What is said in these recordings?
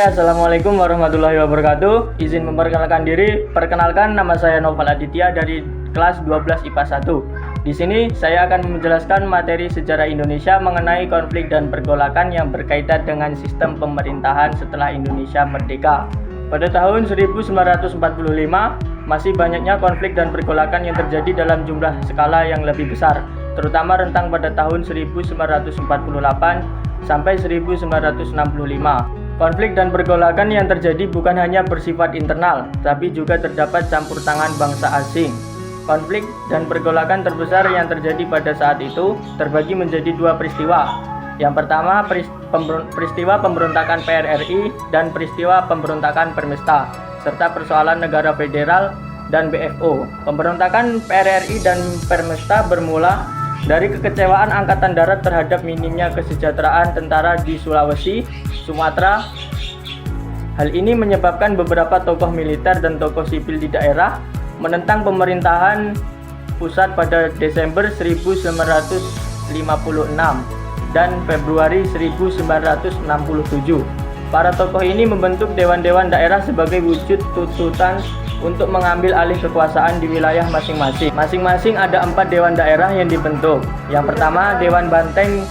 Assalamualaikum warahmatullahi wabarakatuh. Izin memperkenalkan diri. Perkenalkan, nama saya Noval Aditya dari kelas 12 IPA 1. Di sini saya akan menjelaskan materi sejarah Indonesia mengenai konflik dan pergolakan yang berkaitan dengan sistem pemerintahan setelah Indonesia merdeka. Pada tahun 1945, masih banyaknya konflik dan pergolakan yang terjadi dalam jumlah skala yang lebih besar, terutama rentang pada tahun 1948 sampai 1965. Konflik dan pergolakan yang terjadi bukan hanya bersifat internal, tapi juga terdapat campur tangan bangsa asing. Konflik dan pergolakan terbesar yang terjadi pada saat itu terbagi menjadi dua peristiwa. Yang pertama, peristiwa pemberontakan PRRI dan peristiwa pemberontakan Permesta, serta persoalan negara federal dan BFO. Pemberontakan PRRI dan Permesta bermula dari kekecewaan Angkatan Darat terhadap minimnya kesejahteraan tentara di Sulawesi, Sumatera. Hal ini menyebabkan beberapa tokoh militer dan tokoh sipil di daerah menentang pemerintahan pusat pada Desember 1956 dan Februari 1967. Para tokoh ini membentuk dewan-dewan daerah sebagai wujud tuntutan untuk mengambil alih kekuasaan di wilayah masing-masing. Masing-masing ada 4 dewan daerah yang dibentuk. Yang pertama, Dewan Banteng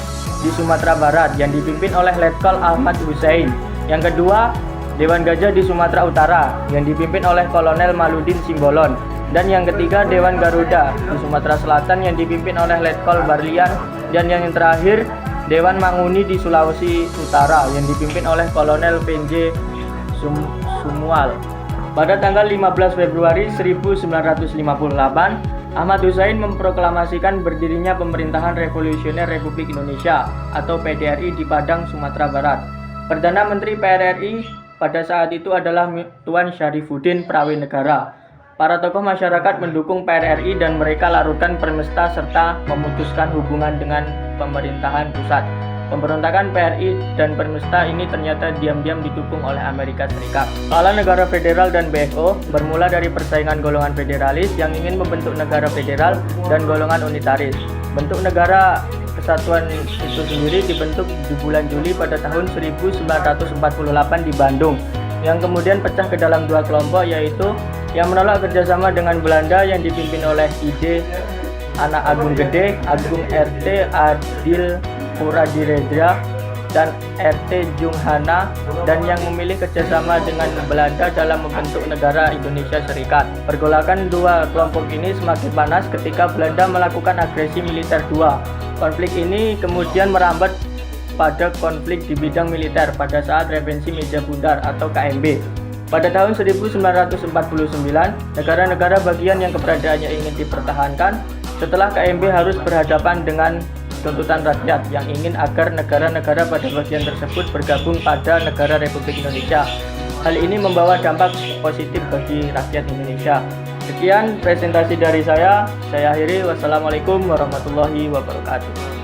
di Sumatera Barat yang dipimpin oleh Letkol Ahmad Hussein. Yang kedua, Dewan Gajah di Sumatera Utara yang dipimpin oleh Kolonel Maludin Simbolon. Dan yang ketiga, Dewan Garuda di Sumatera Selatan yang dipimpin oleh Letkol Barlian. Dan yang terakhir, Dewan Manguni di Sulawesi Utara yang dipimpin oleh Kolonel PNJ Sumual. Pada tanggal 15 Februari 1958, Ahmad Hussein memproklamasikan berdirinya Pemerintahan Revolusioner Republik Indonesia atau PDRI di Padang, Sumatera Barat. Perdana Menteri PRRI pada saat itu adalah Tuan Syarifuddin Prawinegara. Para tokoh masyarakat mendukung PRRI dan mereka larutkan Permesta serta memutuskan hubungan dengan pemerintahan pusat. Pemberontakan PRI dan Permesta ini ternyata diam-diam didukung oleh Amerika Serikat. Skala negara federal dan BFO bermula dari persaingan golongan federalis yang ingin membentuk negara federal dan golongan unitaris. Bentuk negara kesatuan itu sendiri dibentuk di bulan Juli pada tahun 1948 di Bandung, yang kemudian pecah ke dalam dua kelompok, yaitu yang menolak kerjasama dengan Belanda yang dipimpin oleh ID Anak Agung Gede, Agung RT Adil Puradiredja, dan RT Junghana, dan yang memilih kerjasama dengan Belanda dalam membentuk negara Indonesia Serikat. Pergolakan dua kelompok ini semakin panas ketika Belanda melakukan agresi militer II. Konflik ini kemudian merambat pada konflik di bidang militer pada saat Revensi Meja Bundar atau KMB. Pada tahun 1949, negara-negara bagian yang keberadaannya ingin dipertahankan setelah KMB harus berhadapan dengan tuntutan rakyat yang ingin agar negara-negara pada bagian tersebut bergabung pada negara Republik Indonesia. Hal ini membawa dampak positif bagi rakyat Indonesia. Sekian presentasi dari saya akhiri. Wassalamualaikum warahmatullahi wabarakatuh.